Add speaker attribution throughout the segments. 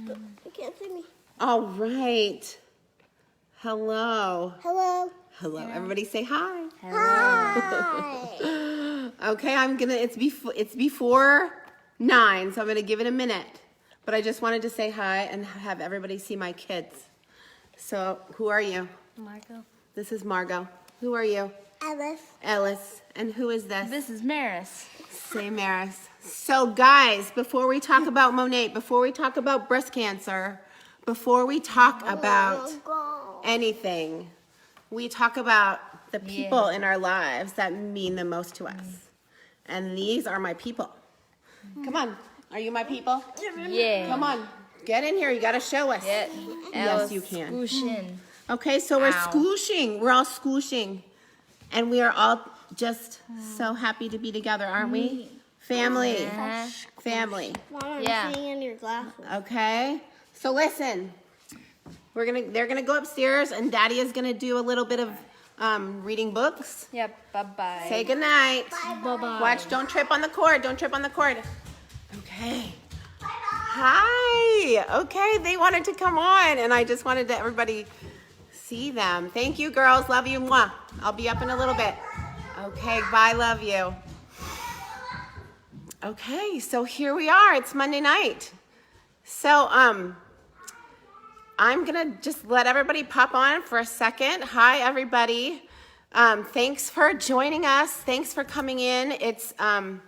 Speaker 1: You can't see me.
Speaker 2: All right. Hello.
Speaker 1: Hello.
Speaker 2: Hello. Everybody say hi.
Speaker 1: Hi.
Speaker 2: Okay, it's before 9, so I'm gonna give it a minute. But I just wanted to say hi and have everybody see my kids. So, who are you?
Speaker 3: Marco.
Speaker 2: This is Margot. Who are you?
Speaker 1: Alice.
Speaker 2: Ellis. And who is this?
Speaker 3: This is Maris.
Speaker 2: Say Maris. So guys, before we talk about Monet, before we talk about breast cancer, before we talk about anything, we talk about the people in our lives that mean the most to us. And these are my people. Come on. Are you my people?
Speaker 3: Yeah.
Speaker 2: Come on. Get in here. You got to show us.
Speaker 3: Yeah.
Speaker 2: Yes, you can.
Speaker 3: Squoosh
Speaker 2: Okay, so we're
Speaker 3: Ow.
Speaker 2: scooshing. We're all scooshing. And we are all just so happy to be together, aren't we? Family. Family.
Speaker 1: Mom, I'm
Speaker 3: Yeah.
Speaker 1: seeing in your glasses.
Speaker 2: Okay? So listen. They're gonna go upstairs and Daddy is gonna do a little bit of reading books.
Speaker 3: Yep. Bye-bye.
Speaker 2: Say goodnight.
Speaker 3: Bye-bye.
Speaker 2: Watch, don't trip on the cord. Don't trip on the cord. Okay. Hi. Okay, they wanted to come on and I just wanted to everybody see them. Thank you, girls. Love you. Mwah. I'll be up in a little bit. Okay, bye. Love you. Okay, so here we are. It's Monday night. So, I'm gonna just let everybody pop on for a second. Hi, everybody. Thanks for joining us. Thanks for coming in. It's a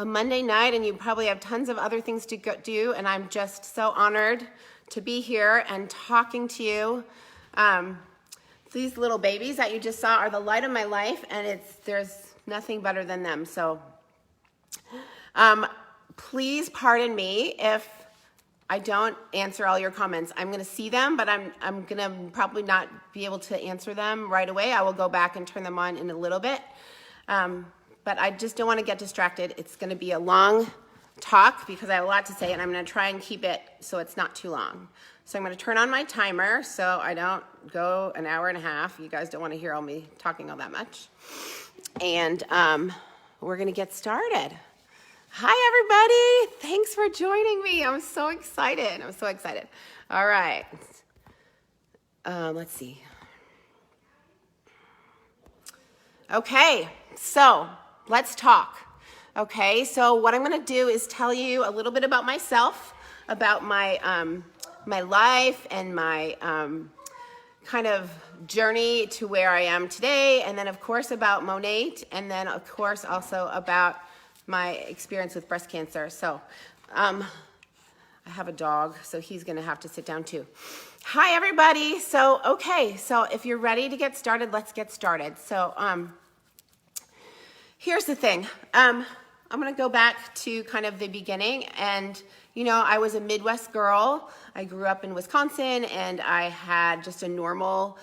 Speaker 2: Monday night, and you probably have tons of other things to go do, and I'm just so honored to be here and talking to you. These little babies that you just saw are the light of my life, and there's nothing better than them. So, please pardon me if I don't answer all your comments. I'm going to see them, but I'm going to probably not be able to answer them right away. I will go back and turn them on in a little bit. But I just don't want to get distracted. It's going to be a long talk because I have a lot to say, and I'm going to try and keep it so it's not too long. So I'm going to turn on my timer so I don't go an hour and a half. You guys don't want to hear all me talking all that much. And we're going to get started. Hi, everybody. Thanks for joining me. I'm so excited. All right. Let's see. Okay, so let's talk. Okay, so what I'm going to do is tell you a little bit about myself, about my my life and my kind of journey to where I am today, and then of course about Monet, and then of course also about my experience with breast cancer. So I have a dog, so he's gonna have to sit down too. Hi everybody. So okay, so if you're ready to get started, let's get started. So here's the thing. I'm gonna go back to kind of the beginning, and you know, I was a Midwest girl. I grew up in Wisconsin, and I had just a normal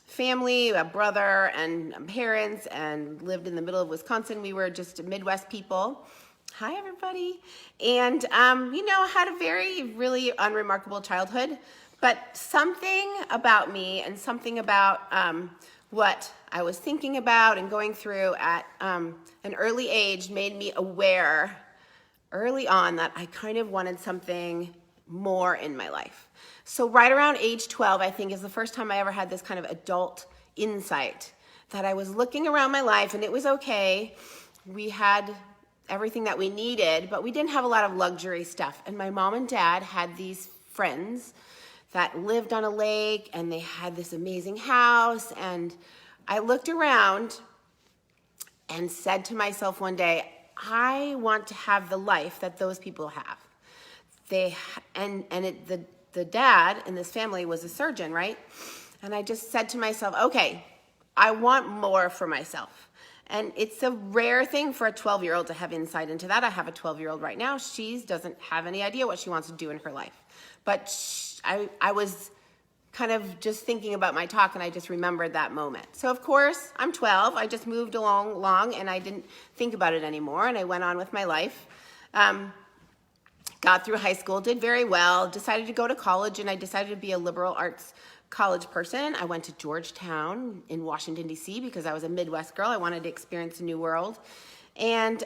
Speaker 2: family, a brother and parents, and lived in the middle of Wisconsin. We were just Midwest people. Hi, everybody. And, you know, had a really unremarkable childhood, but something about me and something about what I was thinking about and going through at an early age made me aware early on that I kind of wanted something more in my life. So right around age 12, I think, is the first time I ever had this kind of adult insight that I was looking around my life and it was okay. We had everything that we needed, but we didn't have a lot of luxury stuff. And my mom and dad had these friends that lived on a lake and they had this amazing house. And I looked around and said to myself one day, I want to have the life that those people have. The dad in this family was a surgeon, right? And I just said to myself, okay, I want more for myself. And it's a rare thing for a 12-year-old to have insight into that. I have a 12-year-old right now. She doesn't have any idea what she wants to do in her life. But I was kind of just thinking about my talk, and I just remembered that moment. So, of course, I'm 12. I just moved along, and I didn't think about it anymore, and I went on with my life. Got through high school, did very well, decided to go to college, and I decided to be a liberal arts college person. I went to Georgetown in Washington, D.C. because I was a Midwest girl. I wanted to experience a new world. And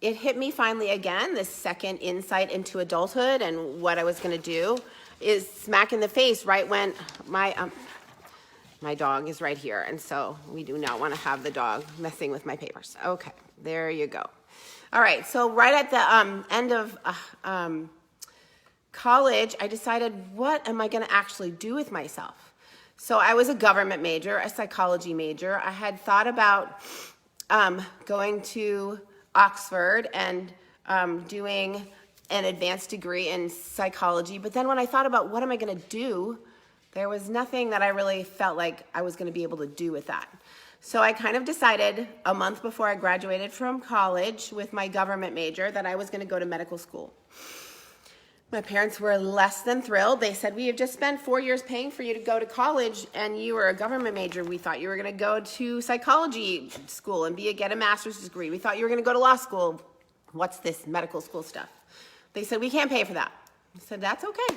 Speaker 2: it hit me finally again, this second insight into adulthood and what I was going to do is smack in the face right when my dog is right here. And so we do not want to have the dog messing with my papers. Okay, there you go. All right, so right at the end of college, I decided, what am I going to actually do with myself? So I was a government major, a psychology major. I had thought about going to Oxford and doing an advanced degree in psychology. But then when I thought about what am I going to do, there was nothing that I really felt like I was going to be able to do with that. So I kind of decided a month before I graduated from college with my government major that I was going to go to medical school. My parents were less than thrilled. They said, we have just spent 4 years paying for you to go to college, and you were a government major. We thought you were going to go to psychology school and get a master's degree. We thought you were going to go to law school. What's this medical school stuff? They said, we can't pay for that. I said, that's okay.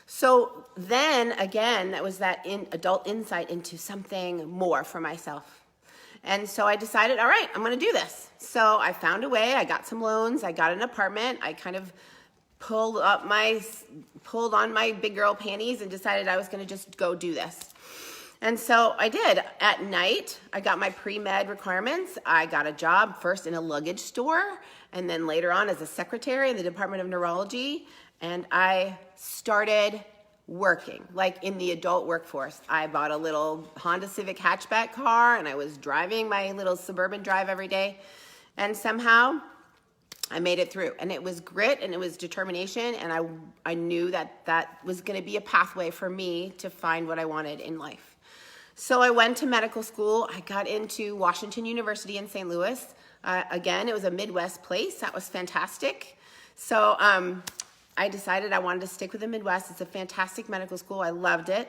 Speaker 2: So then, again, that was that adult insight into something more for myself. And so I decided, all right, I'm going to do this. So I found a way. I got some loans. I got an apartment. I kind of pulled on my big girl panties and decided I was going to just go do this. And so I did. At night, I got my pre-med requirements. I got a job first in a luggage store and then later on as a secretary in the Department of Neurology. And I started working, like in the adult workforce. I bought a little Honda Civic hatchback car and I was driving my little suburban drive every day. And somehow I made it through, and it was grit and it was determination, and I knew that was going to be a pathway for me to find what I wanted in life. So I went to medical school. I got into Washington University in St. Louis. Again, it was a Midwest place. That was fantastic. So I decided I wanted to stick with the Midwest. It's a fantastic medical school. I loved it.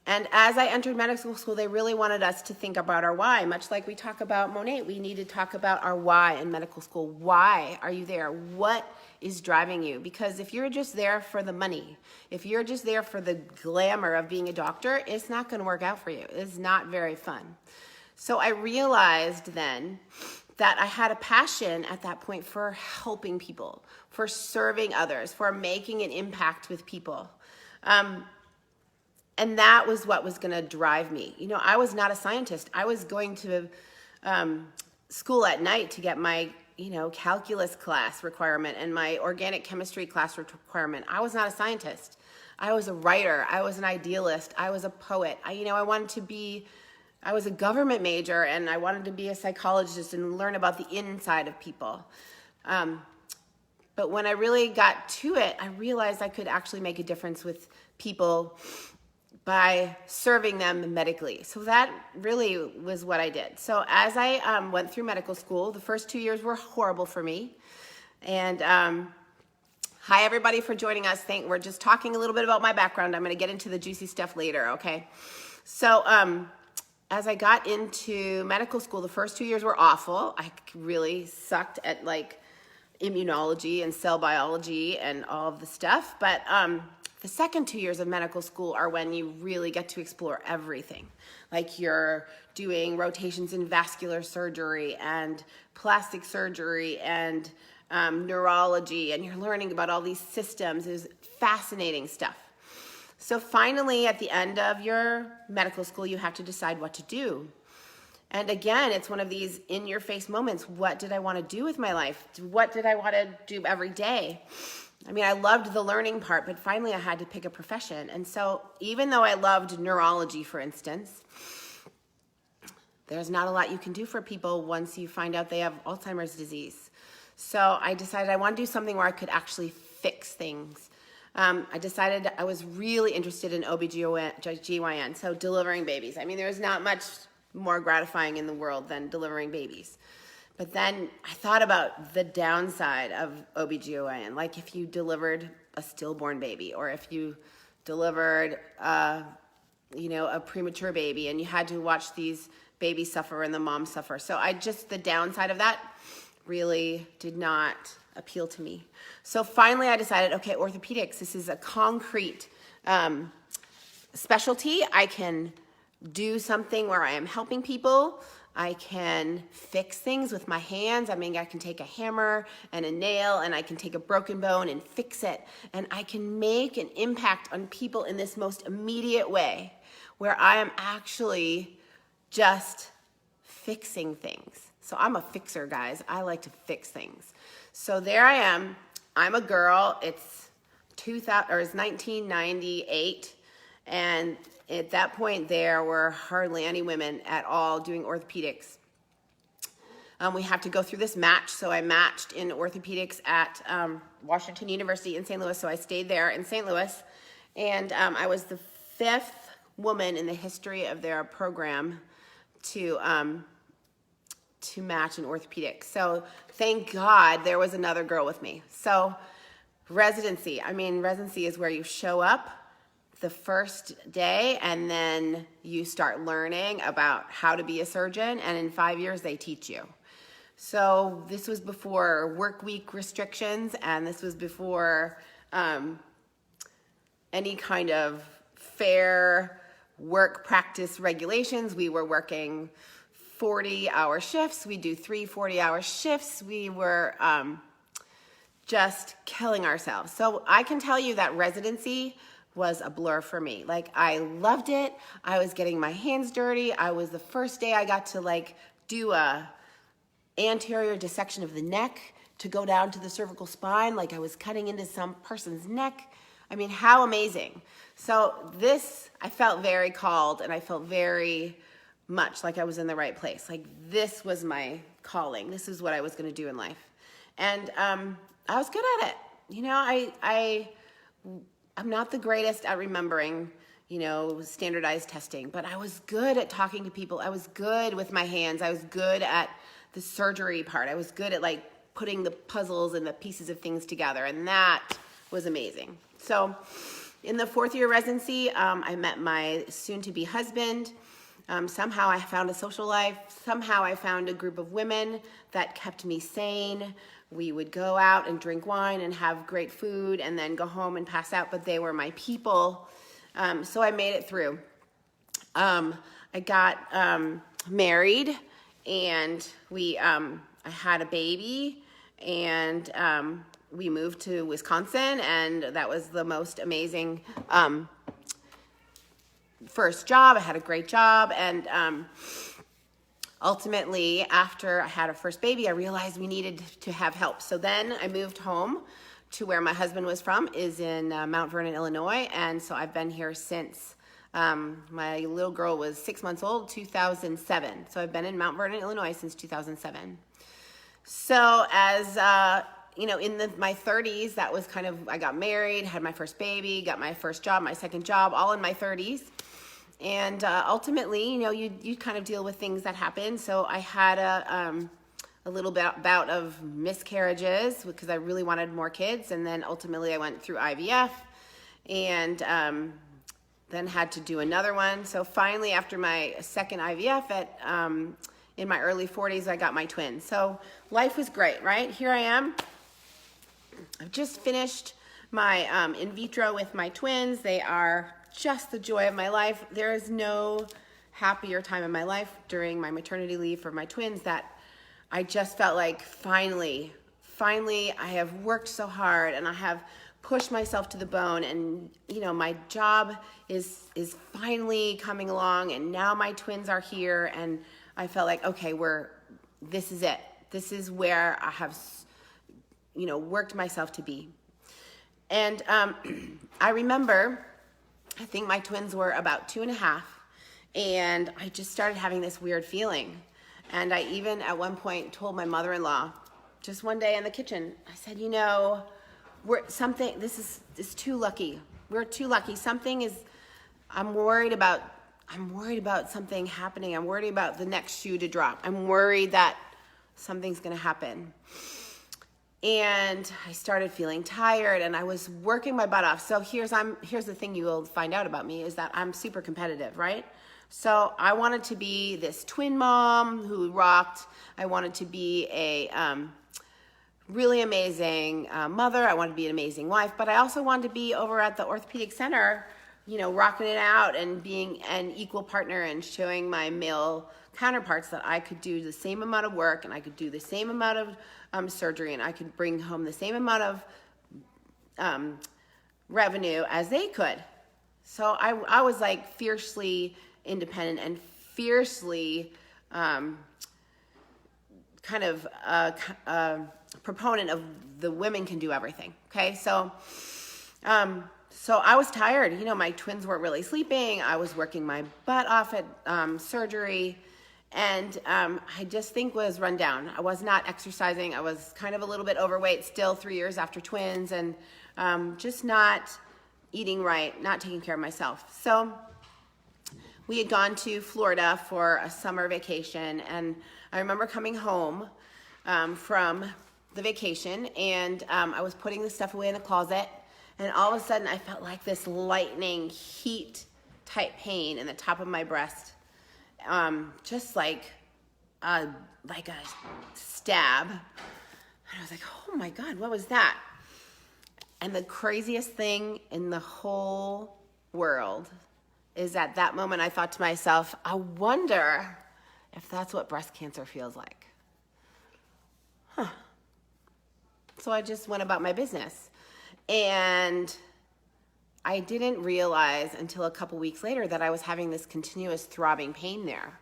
Speaker 2: And as I entered medical school, they really wanted us to think about our why. Much like we talk about Monet, we need to talk about our why in medical school. Why are you there? What is driving you? Because if you're just there for the money, if you're just there for the glamour of being a doctor, it's not going to work out for you. It's not very fun. So I realized then that I had a passion at that point for helping people, for serving others, for making an impact with people. And that was what was going to drive me. You know, I was not a scientist. I was going to school at night to get my, calculus class requirement and my organic chemistry class requirement. I was not a scientist. I was a writer. I was an idealist. I was a poet. I was a government major, and I wanted to be a psychologist and learn about the inside of people. But when I really got to it, I realized I could actually make a difference with people by serving them medically. So that really was what I did. So as I went through medical school, the first 2 years were horrible for me. And hi, everybody, for joining us. We're just talking a little bit about my background. I'm going to get into the juicy stuff later, okay? So as I got into medical school, the first 2 years were awful. I really sucked at immunology and cell biology and all of the stuff. But the second 2 years of medical school are when you really get to explore everything. Like you're doing rotations in vascular surgery and plastic surgery and neurology, and you're learning about all these systems. It was fascinating stuff. So finally, at the end of your medical school, you have to decide what to do. And again, it's one of these in-your-face moments. What did I want to do with my life? What did I want to do every day? I mean, I loved the learning part, but finally I had to pick a profession. And so even though I loved neurology, for instance, there's not a lot you can do for people once you find out they have Alzheimer's disease. So I decided I want to do something where I could actually fix things. I decided I was really interested in OBGYN, so delivering babies. I mean, there's not much more gratifying in the world than delivering babies. But then I thought about the downside of OBGYN, like if you delivered a stillborn baby, or if you delivered, a premature baby and you had to watch these babies suffer and the mom suffer. So the downside of that really did not appeal to me. So finally I decided, okay, orthopedics, this is a concrete specialty. I can do something where I am helping people. I can fix things with my hands. I mean, I can take a hammer and a nail and I can take a broken bone and fix it. And I can make an impact on people in this most immediate way where I am actually just fixing things. So I'm a fixer, guys. I like to fix things. So there I am. I'm a girl. It's 1998. And at that point, there were hardly any women at all doing orthopedics. We have to go through this match. So I matched in orthopedics at Washington University in St. Louis. So I stayed there in St. Louis. And I was the 5th woman in the history of their program to match in orthopedics. So thank God there was another girl with me. So residency. I mean, residency is where you show up the first day and then you start learning about how to be a surgeon, and in 5 years they teach you. So this was before work week restrictions, and this was before any kind of fair work practice regulations. We were working 40-hour shifts. We do 3 40-hour shifts. We were just killing ourselves. So I can tell you that residency was a blur for me. Like, I loved it. I was getting my hands dirty. I was the first day I got to like do a anterior dissection of the neck to go down to the cervical spine. Like I was cutting into some person's neck. I mean, how amazing. So this, I felt very called, and I felt very much like I was in the right place. Like this was my calling. This is what I was going to do in life. And I was good at it. You know, I'm not the greatest at remembering, you know, standardized testing, but I was good at talking to people. I was good with my hands. I was good at the surgery part. I was good at like putting the puzzles and the pieces of things together, and that was amazing. So in the 4th year residency, I met my soon-to-be husband. Somehow I found a social life. Somehow I found a group of women that kept me sane. We would go out and drink wine and have great food and then go home and pass out, but they were my people. So I made it through. I got married, and I had a baby, and we moved to Wisconsin, and that was the most amazing first job. I had a great job, and ultimately, after I had our first baby, I realized we needed to have help. So then I moved home to where my husband was from, is in Mount Vernon, Illinois, and so I've been here since my little girl was 6 months old, 2007. So I've been in Mount Vernon, Illinois since 2007. So as you know, in my 30s, that was kind of, I got married, had my first baby, got my first job, my second job, all in my 30s. And ultimately, you know, you kind of deal with things that happen. So I had a little bout of miscarriages because I really wanted more kids. And then ultimately I went through IVF and then had to do another one. So finally, after my second IVF in my early 40s, I got my twins. So life was great, right? Here I am. I've just finished my in vitro with my twins. They are just the joy of my life. There is no happier time in my life during my maternity leave for my twins that I just felt like finally I have worked so hard and I have pushed myself to the bone, and you know, my job is finally coming along, and now my twins are here, and I felt like, okay, this is it. This is where I have, you know, worked myself to be. And I remember, I think my twins were about 2.5, and I just started having this weird feeling. And I even at one point told my mother-in-law, just one day in the kitchen, I said, you know, this is too lucky. We're too lucky. I'm worried about something happening. I'm worried about the next shoe to drop. I'm worried that something's gonna happen. And I started feeling tired, and I was working my butt off. So here's the thing you will find out about me is that I'm super competitive, right? So I wanted to be this twin mom who rocked. I wanted to be a really amazing mother. I wanted to be an amazing wife, but I also wanted to be over at the orthopedic center rocking it out and being an equal partner and showing my male counterparts that I could do the same amount of work and I could do the same amount of surgery and I could bring home the same amount of revenue as they could. So I was like fiercely independent and fiercely kind of a proponent of the women can do everything. Okay, so I was tired. My twins weren't really sleeping. I was working my butt off at surgery, and I just think was run down. I was not exercising. I was kind of a little bit overweight still 3 years after twins, and just not eating right, not taking care of myself. So we had gone to Florida for a summer vacation, and I remember coming home from the vacation, and I was putting the stuff away in the closet, and all of a sudden I felt like this lightning heat type pain in the top of my breast, just like a stab. And I was like, oh my God, what was that? And the craziest thing in the whole world is at that moment I thought to myself, I wonder if that's what breast cancer feels like. So I just went about my business. And I didn't realize until a couple weeks later that I was having this continuous throbbing pain there.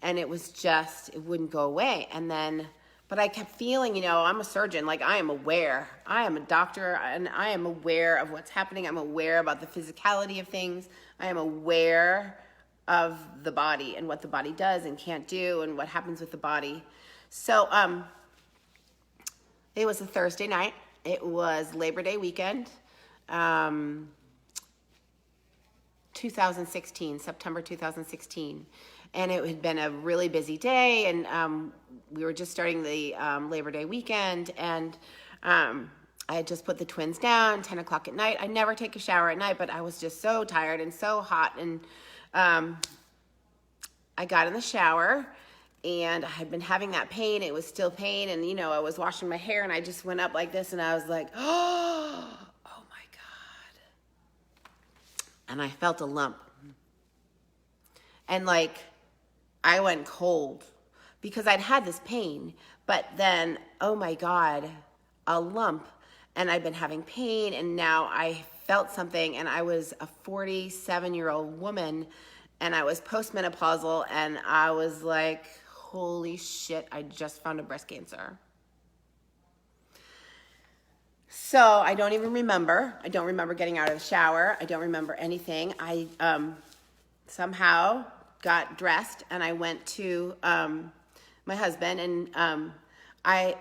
Speaker 2: And it was just, it wouldn't go away. And then, but I kept feeling, I'm a surgeon, like I am aware. I am a doctor and I am aware of what's happening. I'm aware about the physicality of things. I am aware of the body and what the body does and can't do and what happens with the body. So, it was a Thursday night. It was Labor Day weekend, 2016, September 2016. And it had been a really busy day, and we were just starting the Labor Day weekend, and I had just put the twins down, 10 o'clock at night. I never take a shower at night, but I was just so tired and so hot, and I got in the shower, and I had been having that pain. It was still pain, and I was washing my hair, and I just went up like this, and I was like, oh my God. And I felt a lump. And I went cold because I'd had this pain, but then, oh my God, a lump. And I'd been having pain, and now I felt something, and I was a 47-year-old woman, and I was postmenopausal, and I was like, holy shit, I just found a breast cancer. So I don't even remember. I don't remember getting out of the shower. I don't remember anything. I somehow got dressed and I went to my husband, and I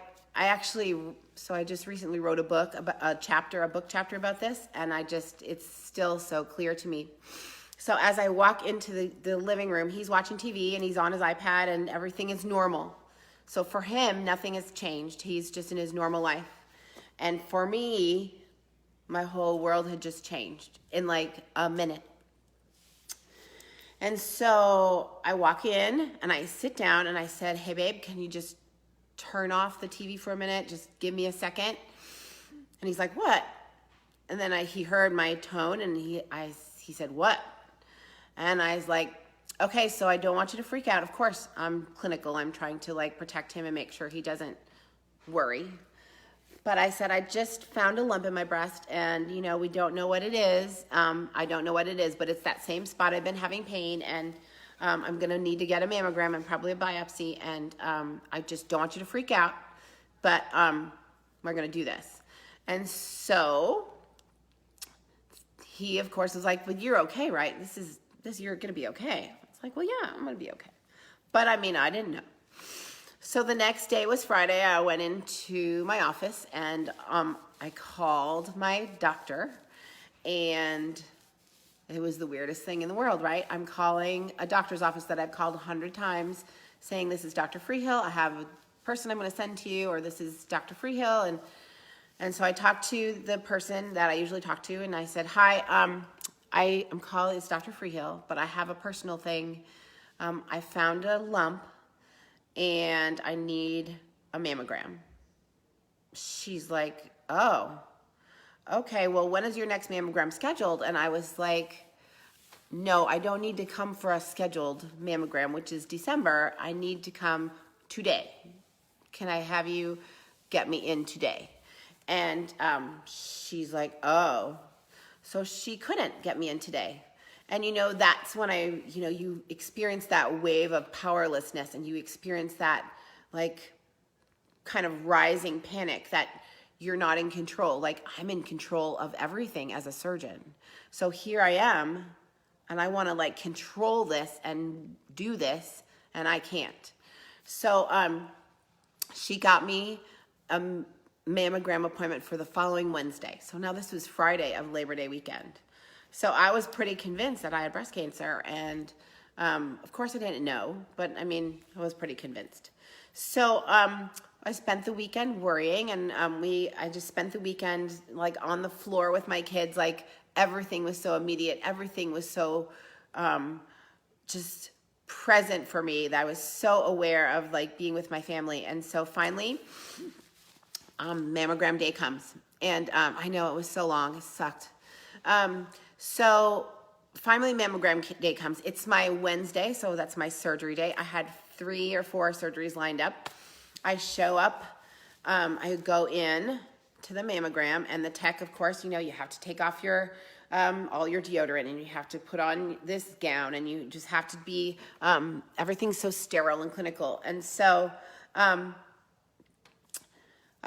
Speaker 2: just recently wrote a book chapter about this, and it's still so clear to me. So as I walk into the living room, he's watching TV and he's on his iPad and everything is normal. So for him, nothing has changed. He's just in his normal life. And for me, my whole world had just changed in like a minute. And so I walk in and I sit down and I said, hey babe, can you just turn off the TV for a minute? Just give me a second. And he's like, what? And then he heard my tone and he said, what? And I was like, okay, so I don't want you to freak out. Of course, I'm clinical. I'm trying to protect him and make sure he doesn't worry. But I said, I just found a lump in my breast, and we don't know what it is. I don't know what it is, but it's that same spot. I've been having pain, and I'm gonna need to get a mammogram and probably a biopsy, and I just don't want you to freak out, but we're gonna do this. And so he, of course, was like, but you're okay, right? You're gonna be okay. It's like, well, yeah, I'm gonna be okay. But I didn't know. So the next day was Friday. I went into my office and I called my doctor, and it was the weirdest thing in the world, right? I'm calling a doctor's office that I've called 100 times saying, this is Dr. Freehill. I have a person I'm gonna send to you, or this is Dr. Freehill. And so I talked to the person that I usually talk to, and I said, hi, I am calling, it's Dr. Freehill, but I have a personal thing. I found a lump and I need a mammogram. She's like, oh, okay, well, when is your next mammogram scheduled? And I was like, no, I don't need to come for a scheduled mammogram, which is December. I need to come today. Can I have you get me in today? And she's like, oh. So she couldn't get me in today. And, that's when you experience that wave of powerlessness, and you experience that, like, kind of rising panic that you're not in control. Like, I'm in control of everything as a surgeon. So here I am, and I want to, like, control this and do this, and I can't. So she got me a mammogram appointment for the following Wednesday. So now this was Friday of Labor Day weekend. So I was pretty convinced that I had breast cancer, and of course I didn't know, but I was pretty convinced. So I spent the weekend worrying, and I just spent the weekend like on the floor with my kids. Like, everything was so immediate, everything was so just present for me, that I was so aware of like being with my family. And so finally, mammogram day comes, and I know it was so long, it sucked. So finally mammogram day comes. It's my Wednesday, so that's my surgery day. I had 3 or 4 surgeries lined up. I show up, I go in to the mammogram, and the tech, of course, you have to take off your all your deodorant, and you have to put on this gown, and you just have to be, everything's so sterile and clinical. And so I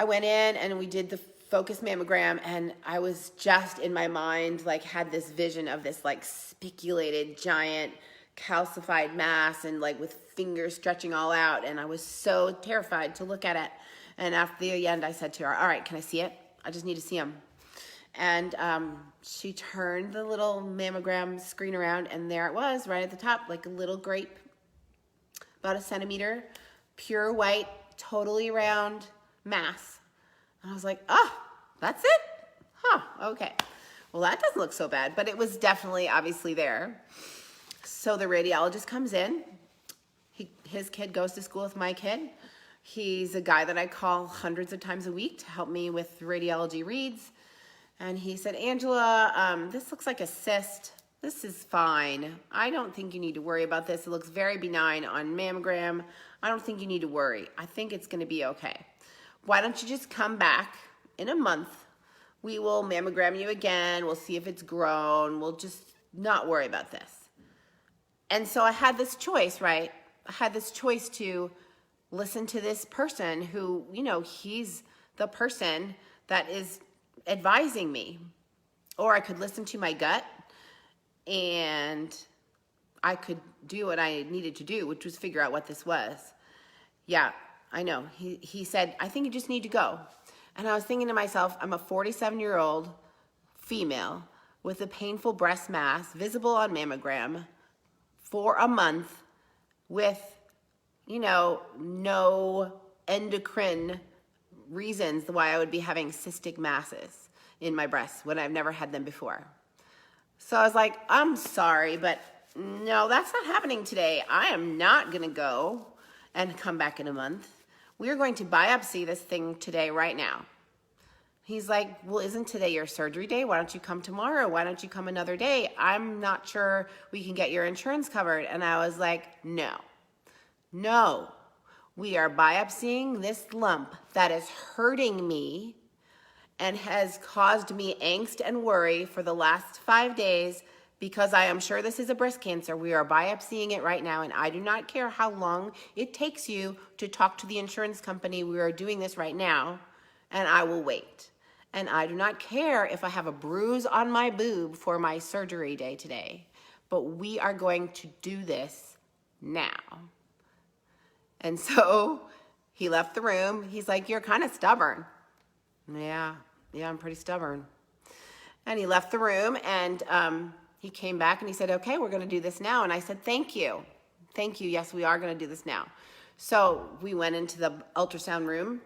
Speaker 2: went in, and we did the focus mammogram, and I was just in my mind, like, had this vision of this like spiculated giant calcified mass, and like with fingers stretching all out, and I was so terrified to look at it. And after the end, I said to her, all right, can I see it? I just need to see him. And she turned the little mammogram screen around, and there it was, right at the top, like a little grape, about 1 centimeter, pure white, totally round mass. And I was like, oh, that's it? Huh, okay. Well, that doesn't look so bad, but it was definitely obviously there. So the radiologist comes in. His kid goes to school with my kid. He's a guy that I call hundreds of times a week to help me with radiology reads. And he said, Angela, this looks like a cyst. This is fine. I don't think you need to worry about this. It looks very benign on mammogram. I don't think you need to worry. I think it's going to be okay. Why don't you just come back in a month? We will mammogram you again. We'll see if it's grown. We'll just not worry about this. And so I had this choice, right? I had this choice to listen to this person who, he's the person that is advising me. Or I could listen to my gut, and I could do what I needed to do, which was figure out what this was. Yeah, I know. He said, I think you just need to go. And I was thinking to myself, I'm a 47-year-old female with a painful breast mass visible on mammogram for a month with, no endocrine reasons why I would be having cystic masses in my breasts when I've never had them before. So I was like, I'm sorry, but no, that's not happening today. I am not going to go and come back in a month. We're going to biopsy this thing today, right now. He's like, well, isn't today your surgery day? Why don't you come tomorrow? Why don't you come another day? I'm not sure we can get your insurance covered. And I was like, no, we are biopsying this lump that is hurting me and has caused me angst and worry for the last 5 days, because I am sure this is a breast cancer. We are biopsying it right now, and I do not care how long it takes you to talk to the insurance company. We are doing this right now, and I will wait. And I do not care if I have a bruise on my boob for my surgery day today, but we are going to do this now. And so he left the room. He's like, you're kind of stubborn. Yeah, I'm pretty stubborn. And he left the room, and he came back and he said, okay, we're going to do this now. And I said, thank you. Yes, we are going to do this now. So we went into the ultrasound room.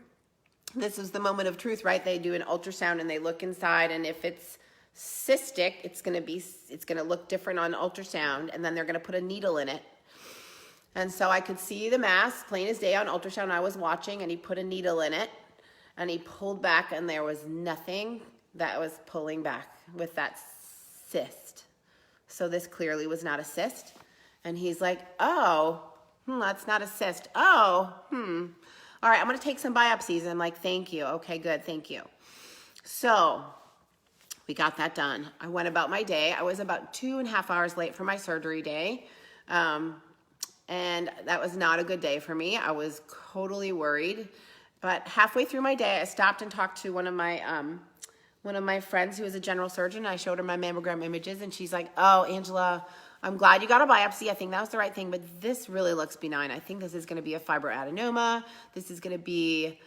Speaker 2: This is the moment of truth, right? They do an ultrasound and they look inside, and if it's cystic, it's going to look different on ultrasound, and then they're going to put a needle in it. And so I could see the mass plain as day on ultrasound. I was watching, and he put a needle in it, and he pulled back, and there was nothing that was pulling back with that cyst. So this clearly was not a cyst. And he's like, oh, that's not a cyst. Oh, All right, I'm going to take some biopsies. I'm like, thank you. Okay, good. Thank you. So we got that done. I went about my day. I was about 2.5 hours late for my surgery day. And that was not a good day for me. I was totally worried. But halfway through my day, I stopped and talked to one of my friends who is a general surgeon. I showed her my mammogram images, and she's like, oh, Angela, I'm glad you got a biopsy. I think that was the right thing, but this really looks benign. I think this is going to be a fibroadenoma. This is going to be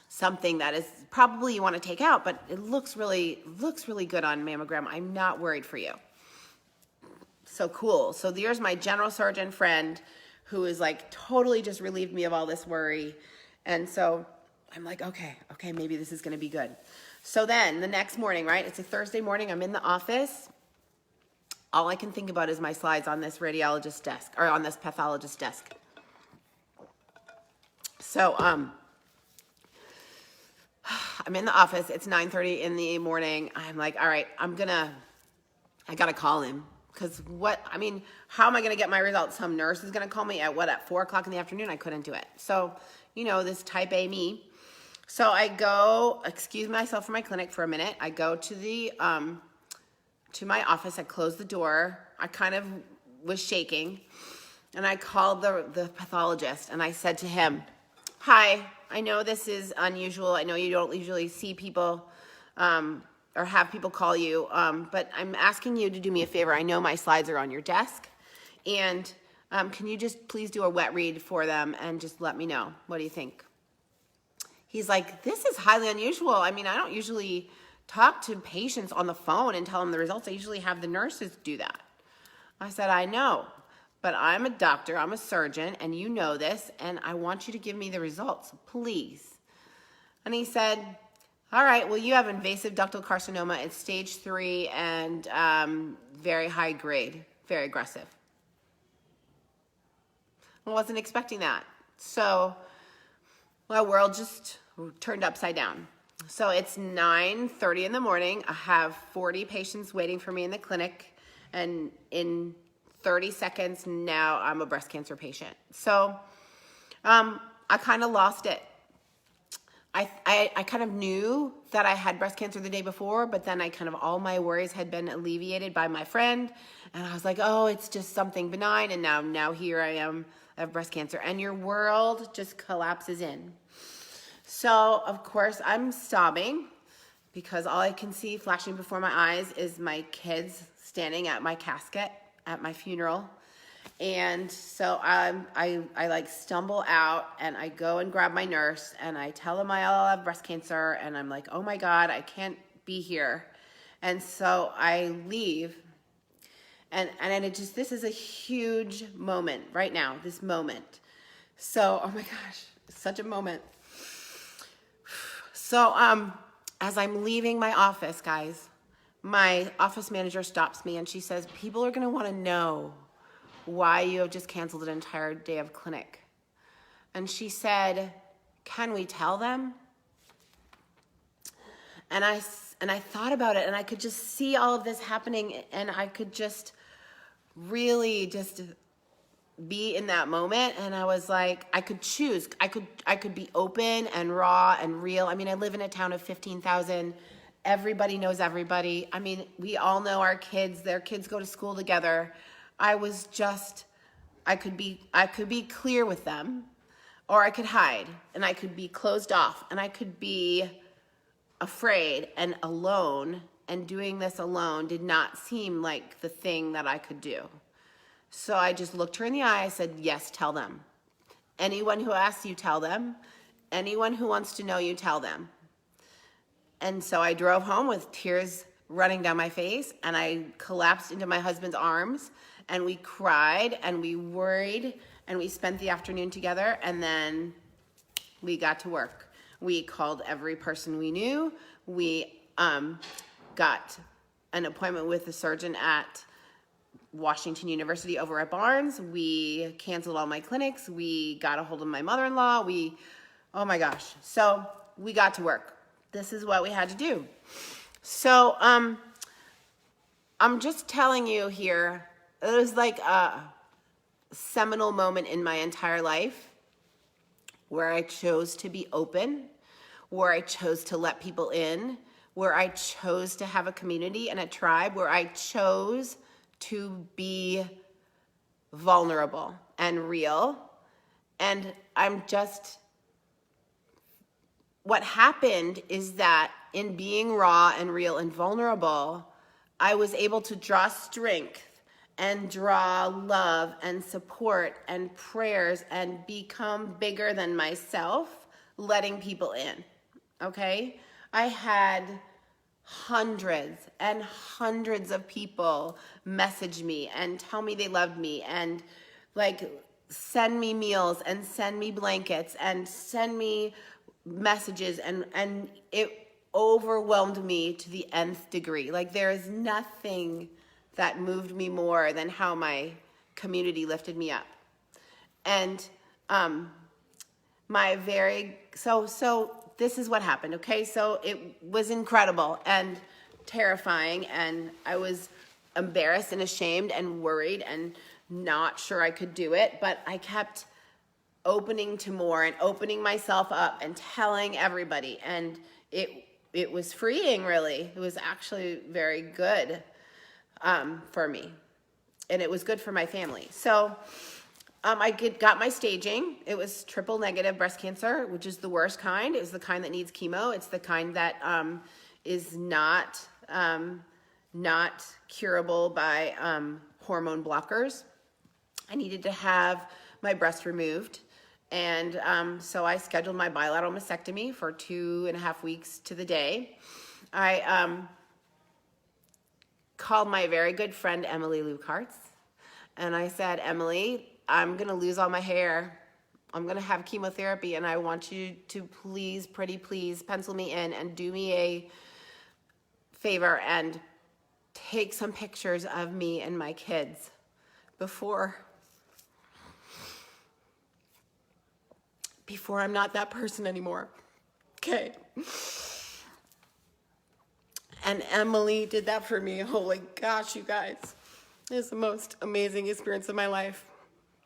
Speaker 2: something that is probably you want to take out, but it looks really good on mammogram. I'm not worried for you. So cool. So there's my general surgeon friend who is like totally just relieved me of all this worry. And so I'm like, okay, maybe this is going to be good. So then the next morning, right? It's a Thursday morning. I'm in the office. All I can think about is my slides on this radiologist desk or on this pathologist desk. So, I'm in the office. It's 9:30 in the morning. I'm like, all right, I got to call him. Because how am I going to get my results? Some nurse is going to call me at 4 o'clock in the afternoon? I couldn't do it. So, this type A me. So I go, excuse myself from my clinic for a minute. I go to to my office. I close the door. I kind of was shaking. And I called the pathologist and I said to him, hi, I know this is unusual. I know you don't usually see people or have people call you, but I'm asking you to do me a favor. I know my slides are on your desk, and can you just please do a wet read for them and just let me know? What do you think? He's like, this is highly unusual. I don't usually talk to patients on the phone and tell them the results. I usually have the nurses do that. I said, I know, but I'm a doctor, I'm a surgeon, and you know this, and I want you to give me the results, please. And he said, all right, well, you have invasive ductal carcinoma. It's stage 3 and very high grade, very aggressive. I wasn't expecting that. So my world just turned upside down. So it's 9:30 in the morning. I have 40 patients waiting for me in the clinic. And in 30 seconds, now I'm a breast cancer patient. So I kind of lost it. I kind of knew that I had breast cancer the day before, but then all my worries had been alleviated by my friend. And I was like, oh, it's just something benign. And now here I am, I have breast cancer. And your world just collapses in. So, of course, I'm sobbing because all I can see flashing before my eyes is my kids standing at my casket at my funeral. And so I like stumble out and I go and grab my nurse and I tell them I all have breast cancer and I'm like, oh my God, I can't be here. And so I leave and this is a huge moment right now, this moment. So, oh my gosh, such a moment. So, as I'm leaving my office, guys, my office manager stops me and she says, people are going to want to know why you have just canceled an entire day of clinic. And she said, can we tell them? And I thought about it and I could just see all of this happening and I could just really just be in that moment. And I was like, I could choose. I could be open and raw and real. I live in a town of 15,000. Everybody knows everybody. We all know our kids. Their kids go to school together. I could be clear with them, or I could hide, and I could be closed off, and I could be afraid and alone, and doing this alone did not seem like the thing that I could do. So I just looked her in the eye. I said, yes, tell them. Anyone who asks you, tell them. Anyone who wants to know you, tell them. And so I drove home with tears running down my face, and I collapsed into my husband's arms, and we cried, and we worried, and we spent the afternoon together, and then we got to work. We called every person we knew. We got an appointment with the surgeon at Washington University over at Barnes. We canceled all my clinics. We got a hold of my mother-in-law. Oh my gosh. So we got to work. This is what we had to do. So I'm just telling you here, it was like a seminal moment in my entire life where I chose to be open, where I chose to let people in, where I chose to have a community and a tribe, where I chose to be vulnerable and real. And what happened is that in being raw and real and vulnerable, I was able to draw strength and draw love and support and prayers and become bigger than myself, letting people in, okay? I had hundreds and hundreds of people message me and tell me they loved me and like send me meals and send me blankets and send me messages, and it overwhelmed me to the nth degree. Like there is nothing that moved me more than how my community lifted me up. And so this is what happened, okay? So it was incredible and terrifying, and I was embarrassed and ashamed and worried and not sure I could do it, but I kept opening to more and opening myself up and telling everybody, and it was freeing, really. It was actually very good for me, and it was good for my family. So I got my staging. It was triple negative breast cancer, which is the worst kind. It was the kind that needs chemo. It's the kind that is not curable by hormone blockers. I needed to have my breast removed. And so I scheduled my bilateral mastectomy for 2.5 weeks to the day. I called my very good friend, Emily Lucartz, and I said, Emily, I'm going to lose all my hair. I'm going to have chemotherapy, and I want you to please, pretty please, pencil me in and do me a favor and take some pictures of me and my kids before I'm not that person anymore. Okay. And Emily did that for me. Holy gosh, you guys. It was the most amazing experience of my life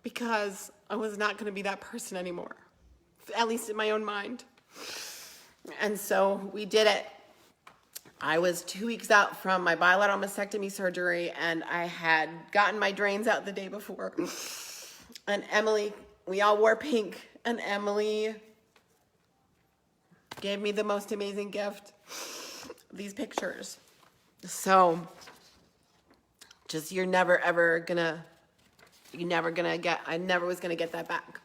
Speaker 2: because I was not going to be that person anymore, at least in my own mind. And so we did it. I was 2 weeks out from my bilateral mastectomy surgery, and I had gotten my drains out the day before. And Emily, we all wore pink, and Emily gave me the most amazing gift, these pictures. So just I never was gonna get that back.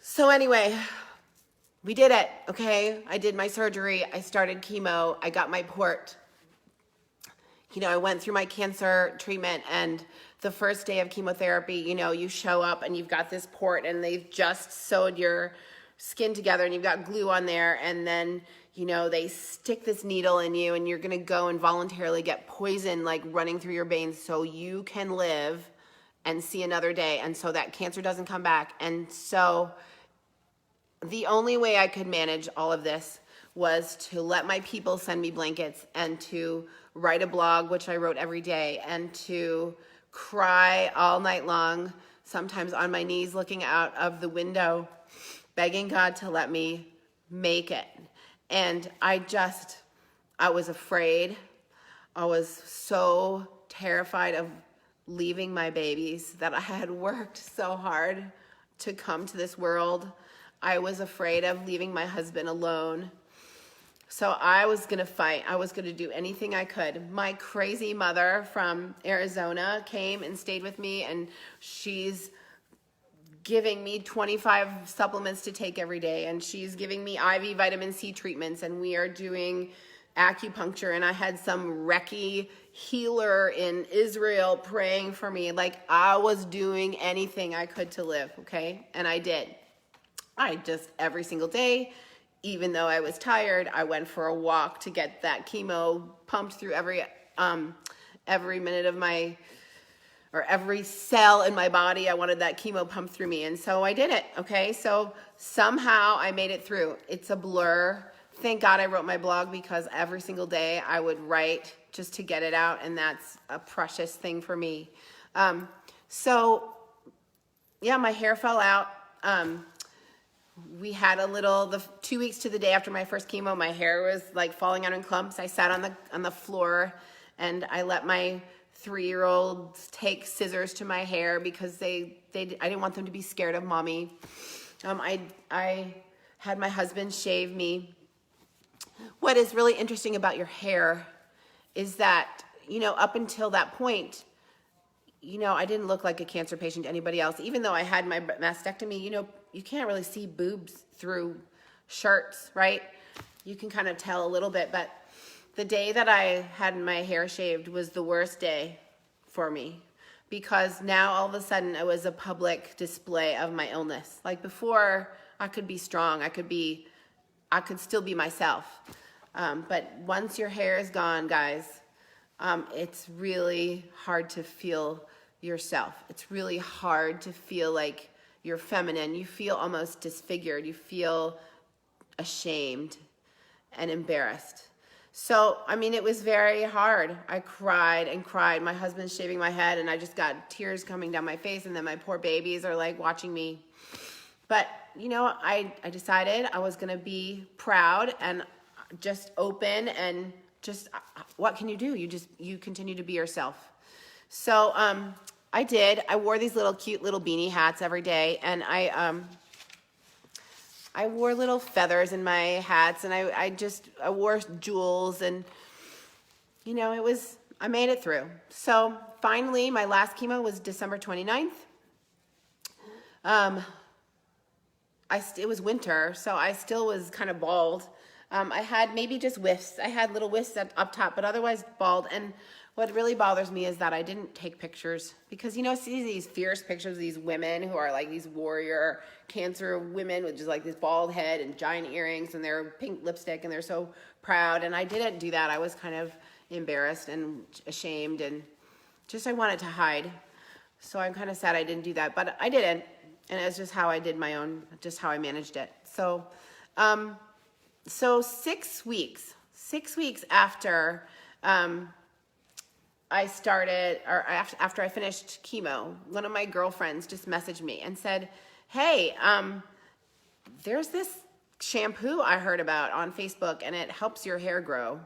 Speaker 2: So anyway, we did it, okay? I did my surgery, I started chemo, I got my port. I went through my cancer treatment, and the first day of chemotherapy, you show up and you've got this port and they've just sewed your skin together and you've got glue on there, and then, they stick this needle in you and you're gonna go and voluntarily get poison like running through your veins so you can live and see another day, and so that cancer doesn't come back. And so the only way I could manage all of this was to let my people send me blankets and to write a blog, which I wrote every day, and to cry all night long, sometimes on my knees looking out of the window, begging God to let me make it. And I was afraid. I was so terrified of leaving my babies that I had worked so hard to come to this world. I was afraid of leaving my husband alone. So I was going to fight. I was going to do anything I could. My crazy mother from Arizona came and stayed with me, and she's giving me 25 supplements to take every day, and she's giving me IV vitamin C treatments, and we are doing acupuncture, and I had some Reiki healer in Israel praying for me. Like, I was doing anything I could to live, okay? And I did. I just, every single day, even though I was tired, I went for a walk to get that chemo pumped through every minute of every cell in my body. I wanted that chemo pumped through me, and so I did it, okay? So somehow I made it through. It's a blur thank God I wrote my blog, because every single day I would write just to get it out, and that's a precious thing for me. So yeah, my hair fell out. We had the 2 weeks to the day after my first chemo, my hair was like falling out in clumps. I sat on the floor, and I let my 3-year-olds take scissors to my hair because I didn't want them to be scared of mommy. I had my husband shave me. What is really interesting about your hair is that, up until that point, I didn't look like a cancer patient to anybody else. Even though I had my mastectomy, you can't really see boobs through shirts, right? You can kind of tell a little bit, but the day that I had my hair shaved was the worst day for me, because now all of a sudden it was a public display of my illness. Like before, I could be strong, I could still be myself. But once your hair is gone, guys, it's really hard to feel yourself. It's really hard to feel like you're feminine. You feel almost disfigured. You feel ashamed and embarrassed. So, it was very hard. I cried and cried. My husband's shaving my head, and I just got tears coming down my face, and then my poor babies are like watching me. But, I decided I was going to be proud and just open, and just, what can you do? You continue to be yourself. So, I did. I wore these cute little beanie hats every day, and I wore little feathers in my hats, and I wore jewels, and I made it through. So finally, my last chemo was December 29th. It was winter, so I still was kind of bald. I had maybe just wisps. I had little wisps up top, but otherwise bald. And what really bothers me is that I didn't take pictures, because see these fierce pictures of these women who are like these warrior cancer women with just like this bald head and giant earrings and their pink lipstick, and they're so proud. And I didn't do that. I was kind of embarrassed and ashamed, and I wanted to hide. So I'm kind of sad I didn't do that, but I didn't. And it's just how I did just how I managed it. So, 6 weeks after, I started, or after I finished chemo, one of my girlfriends just messaged me and said, hey, there's this shampoo I heard about on Facebook, and it helps your hair grow.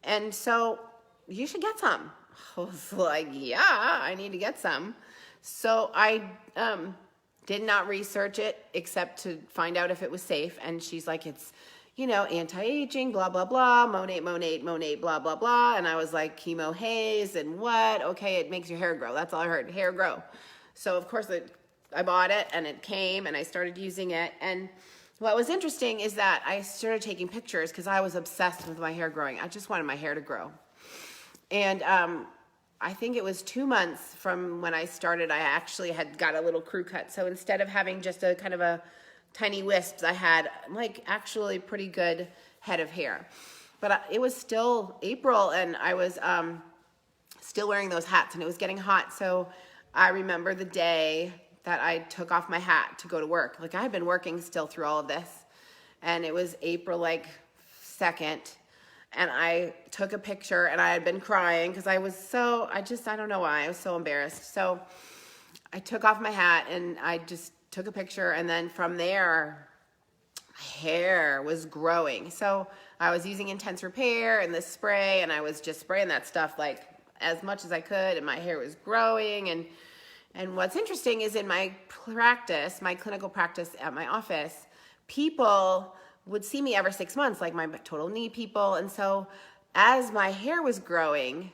Speaker 2: And so you should get some. I was like, yeah, I need to get some. So I did not research it except to find out if it was safe. And she's like, it's, anti-aging, blah, blah, blah, Monate, blah, blah, blah. And I was like, chemo haze and what? Okay, it makes your hair grow. That's all I heard, hair grow. So of course I bought it, and it came, and I started using it. And what was interesting is that I started taking pictures because I was obsessed with my hair growing. I just wanted my hair to grow. And I think it was 2 months from when I started, I actually had got a little crew cut. So instead of having just a kind of a tiny wisps, I had actually pretty good head of hair. But it was still April, and I was still wearing those hats, and it was getting hot. So I remember the day that I took off my hat to go to work. I had been working still through all of this, and it was April 2nd, and I took a picture, and I had been crying because I don't know why, I was so embarrassed. So I took off my hat, and I just took a picture, and then from there, my hair was growing. So I was using Intense Repair and this spray, and I was just spraying that stuff as much as I could, and my hair was growing. And what's interesting is in my practice, my clinical practice at my office, people would see me every 6 months, like my total knee people. And so as my hair was growing,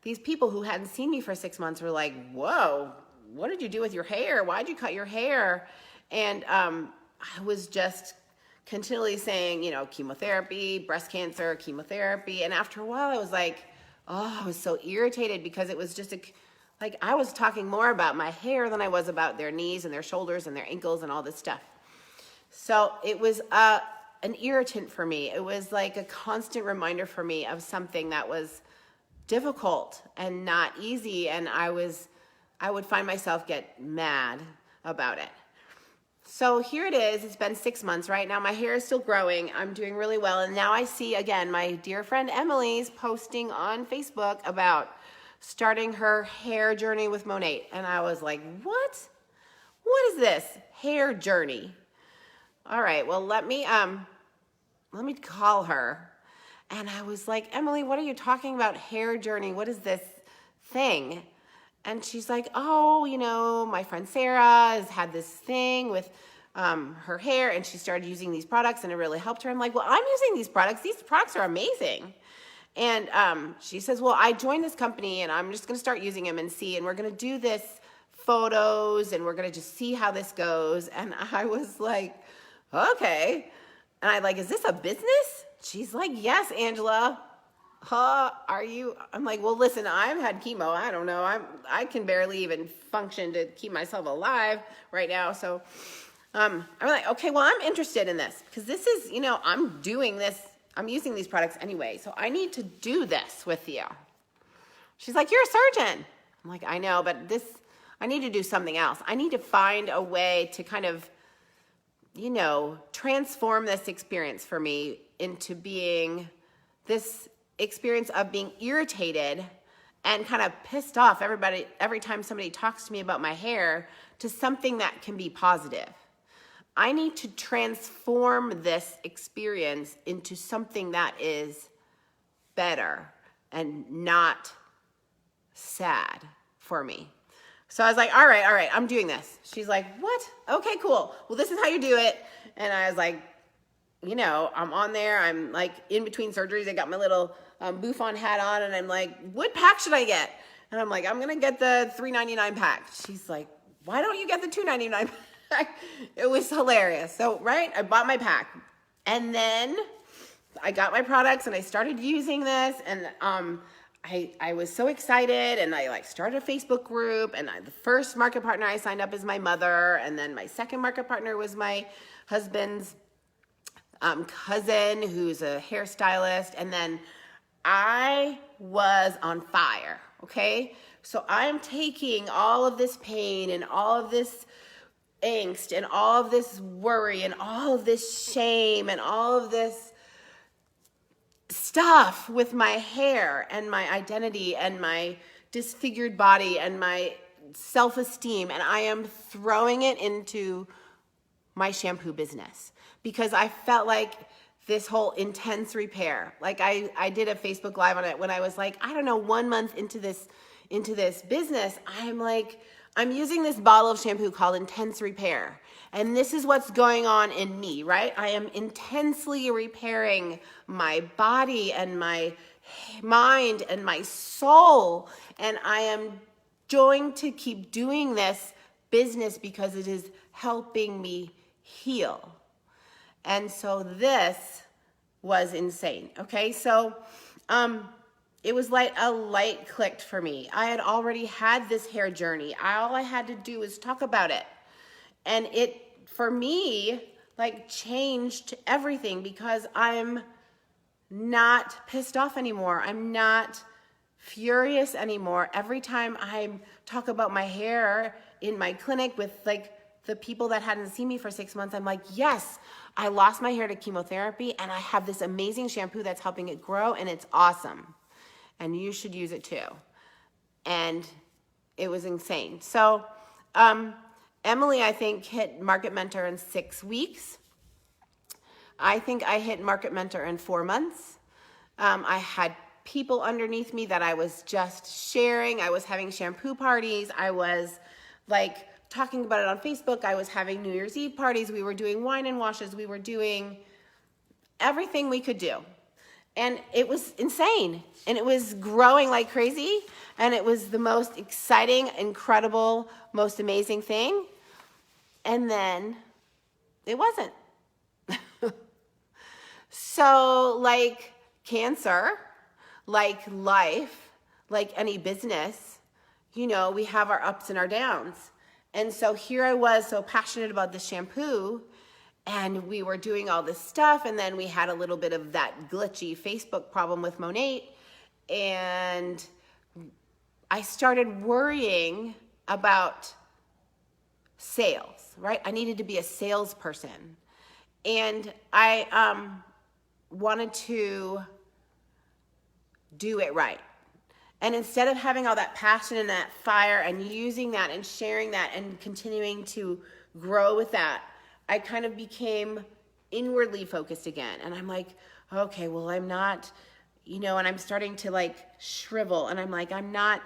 Speaker 2: these people who hadn't seen me for 6 months were like, whoa, what did you do with your hair? Why'd you cut your hair? And I was just continually saying, chemotherapy, breast cancer, chemotherapy. And after a while, I was like, I was so irritated because it was just I was talking more about my hair than I was about their knees and their shoulders and their ankles and all this stuff. So it was an irritant for me. It was like a constant reminder for me of something that was difficult and not easy, and I would find myself get mad about it. So here it is. It's been 6 months, right? Now my hair is still growing. I'm doing really well. And now I see, again, my dear friend Emily's posting on Facebook about starting her hair journey with Monat. And I was like, what? What is this? Hair journey. All right, well, let me call her. And I was like, Emily, what are you talking about, hair journey? What is this thing? And she's like, oh, you know, my friend Sarah has had this thing with her hair, and she started using these products, and it really helped her. I'm like, well, I'm using these products. These products are amazing. And she says, well, I joined this company, and I'm just going to start using them and see, and we're going to do this photos, and we're going to just see how this goes. And I was like, okay. And I'm like, is this a business? She's like, yes, Angela. Are you? I'm like, well, listen, I've had chemo. I don't know. I can barely even function to keep myself alive right now. So I'm like, okay, well, I'm interested in this because this is, you know, I'm doing this. I'm using these products anyway. So I need to do this with you. She's like, you're a surgeon. I'm like, I know, but I need to do something else. I need to find a way to kind of, you know, transform this experience for me into being this experience of being irritated and kind of pissed off every time somebody talks to me about my hair to something that can be positive. I need to transform this experience into something that is better and not sad for me. So I was like, all right, I'm doing this. She's like, what? Okay, cool. Well, this is how you do it. And I was like, you know, I'm on there. I'm like in between surgeries. I got my little Bouffon hat on, and I'm like, what pack should I get? And I'm like, I'm going to get the $3.99 pack. She's like, why don't you get the $2.99 pack? It was hilarious. So, right, I bought my pack. And then I got my products, and I started using this, and I was so excited, and I like started a Facebook group, and the first market partner I signed up is my mother, and then my second market partner was my husband's cousin, who's a hairstylist, and then I was on fire, okay? So I'm taking all of this pain and all of this angst and all of this worry and all of this shame and all of this stuff with my hair and my identity and my disfigured body and my self-esteem, and I am throwing it into my shampoo business because I felt like this whole intense repair. Like I did a Facebook Live on it when I was like, I don't know, 1 month into this business, I'm like, I'm using this bottle of shampoo called Intense Repair. And this is what's going on in me, right? I am intensely repairing my body and my mind and my soul. And I am going to keep doing this business because it is helping me heal. And so this was insane, okay? So it was like a light clicked for me. I had already had this hair journey. All I had to do was talk about it. And it, for me, like changed everything because I'm not pissed off anymore. I'm not furious anymore. Every time I talk about my hair in my clinic with like the people that hadn't seen me for 6 months, I'm like, yes, I lost my hair to chemotherapy and I have this amazing shampoo that's helping it grow and it's awesome. And you should use it too. And it was insane. So Emily, I think, hit Market Mentor in 6 weeks. I think I hit Market Mentor in 4 months. I had people underneath me that I was just sharing. I was having shampoo parties. I was like talking about it on Facebook. I was having New Year's Eve parties. We were doing wine and washes. We were doing everything we could do. And it was insane. And it was growing like crazy. And it was the most exciting, incredible, most amazing thing. And then it wasn't. So like cancer, like life, like any business, you know, we have our ups and our downs. And so here I was so passionate about the shampoo, and we were doing all this stuff, and then we had a little bit of that glitchy Facebook problem with Monat, and I started worrying about sales, right? I needed to be a salesperson. And I wanted to do it right. And instead of having all that passion and that fire and using that and sharing that and continuing to grow with that, I kind of became inwardly focused again. And I'm like, okay, well, I'm not, and I'm starting to like shrivel. And I'm like, I'm not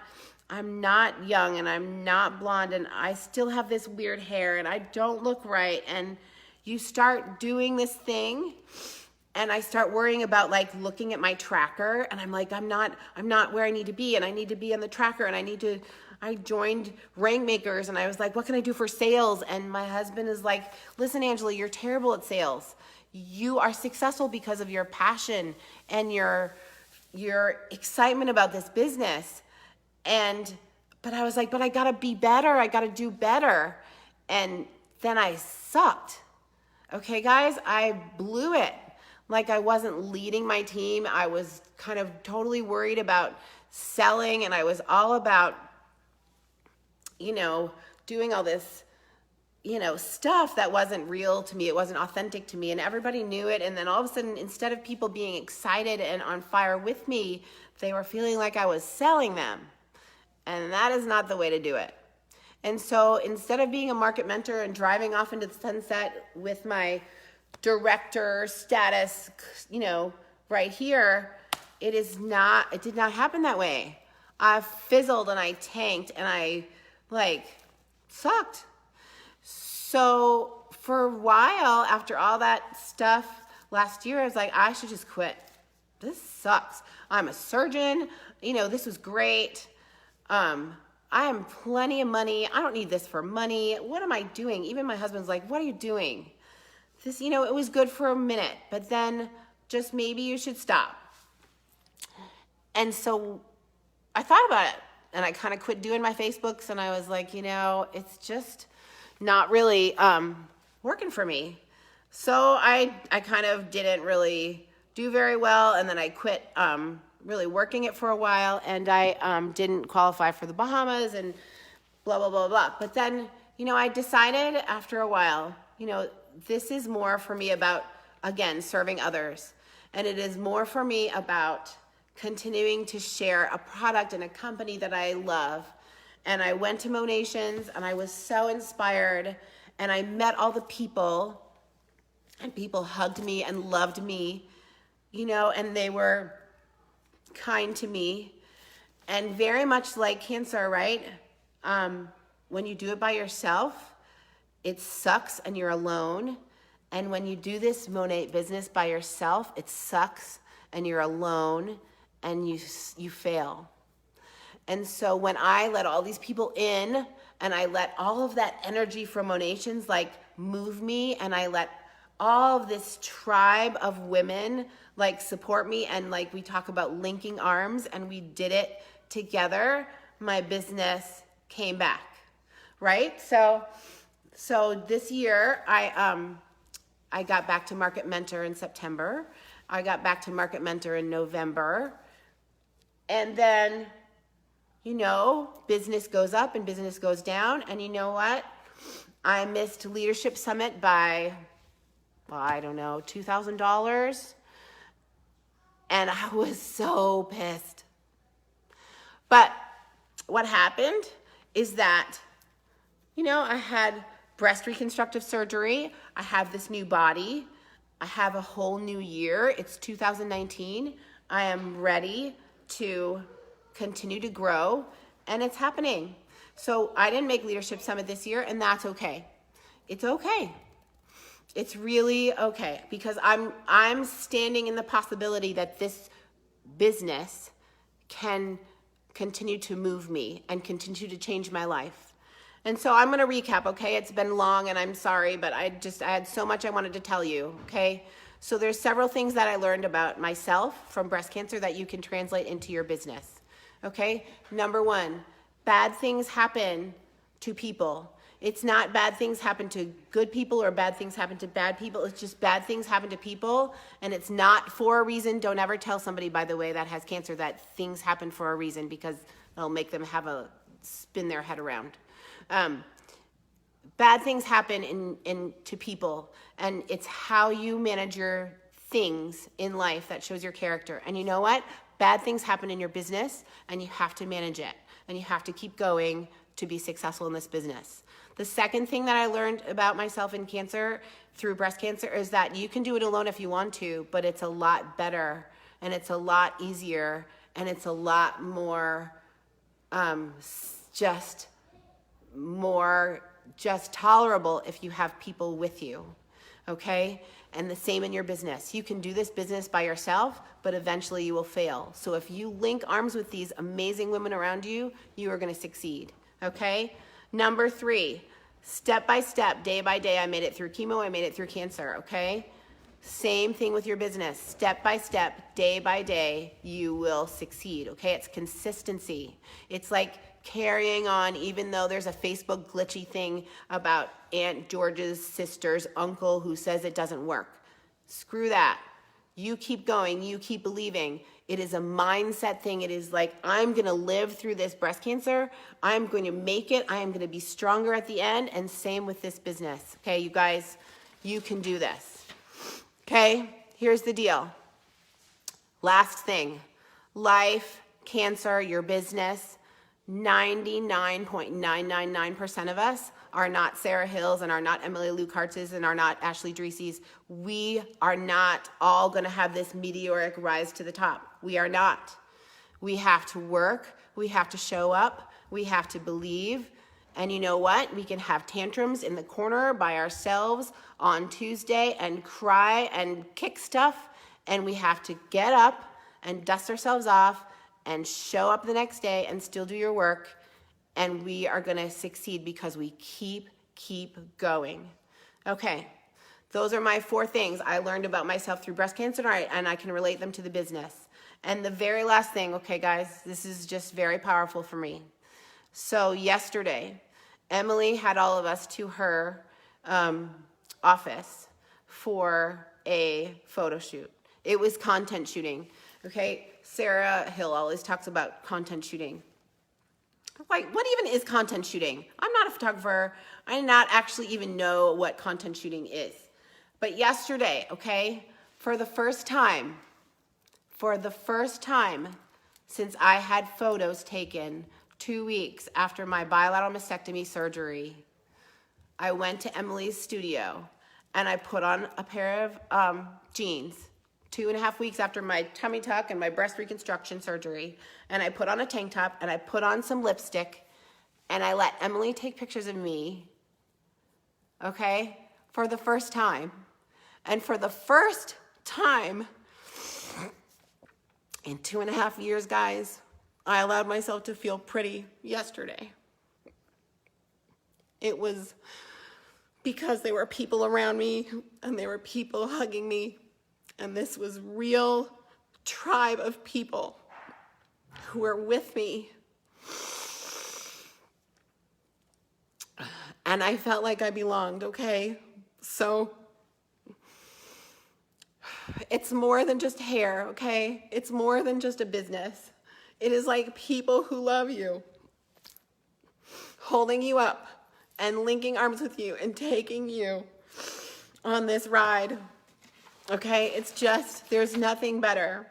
Speaker 2: young and I'm not blonde and I still have this weird hair and I don't look right. And you start doing this thing and I start worrying about like looking at my tracker and I'm like, I'm not where I need to be and I need to be on the tracker and I joined Rainmakers and I was like, what can I do for sales? And my husband is like, listen, Angela, you're terrible at sales. You are successful because of your passion and your excitement about this business. But I was like, but I gotta be better. I gotta do better. And then I sucked. Okay, guys, I blew it. Like I wasn't leading my team. I was kind of totally worried about selling and I was all about, doing all this, stuff that wasn't real to me. It wasn't authentic to me and everybody knew it. And then all of a sudden, instead of people being excited and on fire with me, they were feeling like I was selling them. And that is not the way to do it. And so instead of being a market mentor and driving off into the sunset with my director status, right here, it did not happen that way. I fizzled and I tanked and I sucked. So for a while after all that stuff last year, I was like, I should just quit. This sucks. I'm a surgeon. This was great. I am plenty of money. I don't need this for money. What am I doing? Even my husband's like, what are you doing? This, it was good for a minute, but then just maybe you should stop. And so I thought about it and I kind of quit doing my Facebooks and I was like, it's just not really working for me. So I kind of didn't really do very well. And then I quit really working it for a while and I didn't qualify for the Bahamas and blah, blah, blah, blah. But then, I decided after a while, this is more for me about, again, serving others. And it is more for me about continuing to share a product and a company that I love. And I went to Monations and I was so inspired and I met all the people and people hugged me and loved me, and they were kind to me. And very much like cancer, right? When you do it by yourself, it sucks and you're alone. And when you do this Monat business by yourself, it sucks and you're alone and you fail. And so when I let all these people in and I let all of that energy from Monations move me and I let all of this tribe of women support me and we talk about linking arms and we did it together, my business came back, right? So this year I got back to Market Mentor in September. I got back to Market Mentor in November. And then, business goes up and business goes down. And you know what? I missed Leadership Summit by, $2,000. And I was so pissed. But what happened is that, I had breast reconstructive surgery. I have this new body. I have a whole new year. It's 2019. I am ready to continue to grow, and it's happening. So I didn't make Leadership Summit this year, and that's okay. It's okay. It's really okay because I'm standing in the possibility that this business can continue to move me and continue to change my life. And so I'm going to recap, okay? It's been long and I'm sorry, but I had so much I wanted to tell you, okay? So there's several things that I learned about myself from breast cancer that you can translate into your business, okay? Number one, bad things happen to people. It's not bad things happen to good people or bad things happen to bad people. It's just bad things happen to people, and it's not for a reason. Don't ever tell somebody, by the way, that has cancer that things happen for a reason because it'll make them have a spin their head around. Bad things happen to people, and it's how you manage your things in life that shows your character. And you know what? Bad things happen in your business, and you have to manage it, and you have to keep going to be successful in this business. The second thing that I learned about myself in cancer through breast cancer is that you can do it alone if you want to, but it's a lot better, and it's a lot easier, and it's a lot more just tolerable if you have people with you, okay? And the same in your business. You can do this business by yourself, but eventually you will fail. So if you link arms with these amazing women around you, you are going to succeed, okay? Number 3, step by step, day by day, I made it through chemo, I made it through cancer, okay? Same thing with your business. Step by step, day by day, you will succeed, okay? It's consistency. It's like carrying on, even though there's a Facebook glitchy thing about Aunt George's sister's uncle who says it doesn't work. Screw that. You keep going. You keep believing. It is a mindset thing. It is like, I'm going to live through this breast cancer. I'm going to make it. I am going to be stronger at the end. And same with this business. Okay, you guys, you can do this. Okay, here's the deal. Last thing. Life, cancer, your business. 99.999% of us are not Sarah Hills and are not Emily Lou Kartz's and are not Ashley Dreese's. We are not all going to have this meteoric rise to the top. We are not. We have to work. We have to show up. We have to believe. And you know what? We can have tantrums in the corner by ourselves on Tuesday and cry and kick stuff. And we have to get up and dust ourselves off and show up the next day and still do your work, and we are gonna succeed because we keep going. Okay, those are my 4 things I learned about myself through breast cancer, and I can relate them to the business. And the very last thing, okay guys, this is just very powerful for me. So yesterday, Emily had all of us to her office for a photo shoot. It was content shooting, okay? Sarah Hill always talks about content shooting. Like, what even is content shooting? I'm not a photographer. I do not actually even know what content shooting is. But yesterday, okay, for the first time since I had photos taken 2 weeks after my bilateral mastectomy surgery, I went to Emily's studio and I put on a pair of jeans 2.5 weeks after my tummy tuck and my breast reconstruction surgery, and I put on a tank top and I put on some lipstick and I let Emily take pictures of me, okay, for the first time. And for the first time in 2.5 years, guys, I allowed myself to feel pretty yesterday. It was because there were people around me and there were people hugging me. And this was real tribe of people who were with me. And I felt like I belonged, okay? So it's more than just hair, okay? It's more than just a business. It is like people who love you, holding you up and linking arms with you and taking you on this ride. Okay, it's just, there's nothing better.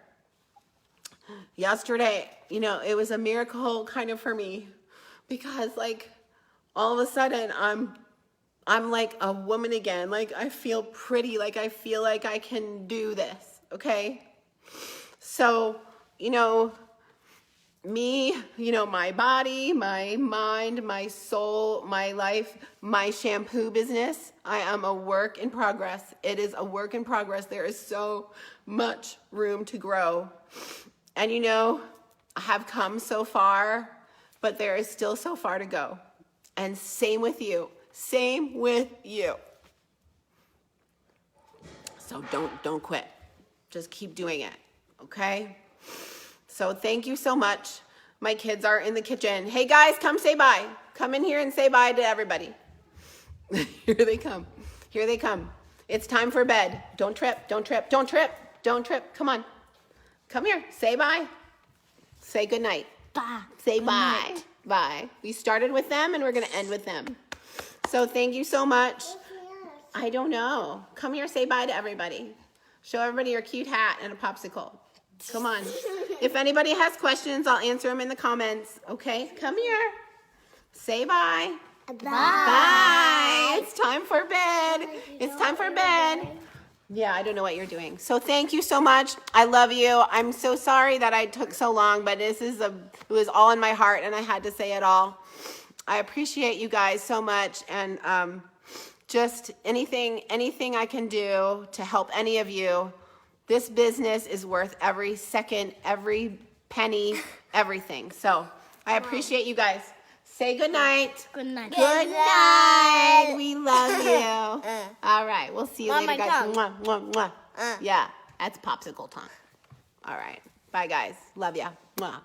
Speaker 2: Yesterday, you know, it was a miracle kind of for me because like all of a sudden I'm like a woman again. Like I feel pretty, like I feel like I can do this, okay? So, you know, me, you know, my body, my mind, my soul, my life, my shampoo business, I am a work in progress. It is a work in progress. There is so much room to grow. And you know, I have come so far, but there is still so far to go. And same with you. Same with you. So don't quit. Just keep doing it, okay? So thank you so much. My kids are in the kitchen. Hey guys, come say bye. Come in here and say bye to everybody. Here they come. Here they come. It's time for bed. Don't trip, don't trip, don't trip, don't trip. Come on. Come here. Say bye. Say good night.
Speaker 1: Bye.
Speaker 2: Say
Speaker 1: Good
Speaker 2: bye.
Speaker 1: night.
Speaker 2: Bye. We started with them and we're going to end with them. So So thank you so much. I don't know. Come here, say bye to everybody. Show everybody your cute hat and a popsicle. Come on. If anybody has questions, I'll answer them in the comments. Okay, come here. Say bye.
Speaker 1: Bye.
Speaker 2: Bye. It's time for bed. It's time for bed. Yeah, I don't know what you're doing. So thank you so much. I love you. I'm so sorry that I took so long, but it was all in my heart and I had to say it all. I appreciate you guys so much, and just anything I can do to help any of you. This business is worth every second, every penny, everything. So I appreciate you guys. Say good night.
Speaker 1: Good night.
Speaker 2: Good night. We love you. All right. We'll see you
Speaker 1: Mom,
Speaker 2: later,
Speaker 1: my
Speaker 2: guys.
Speaker 1: tongue.
Speaker 2: Mwah, mwah, mwah. Yeah, that's popsicle time. All right. Bye, guys. Love ya. Mwah.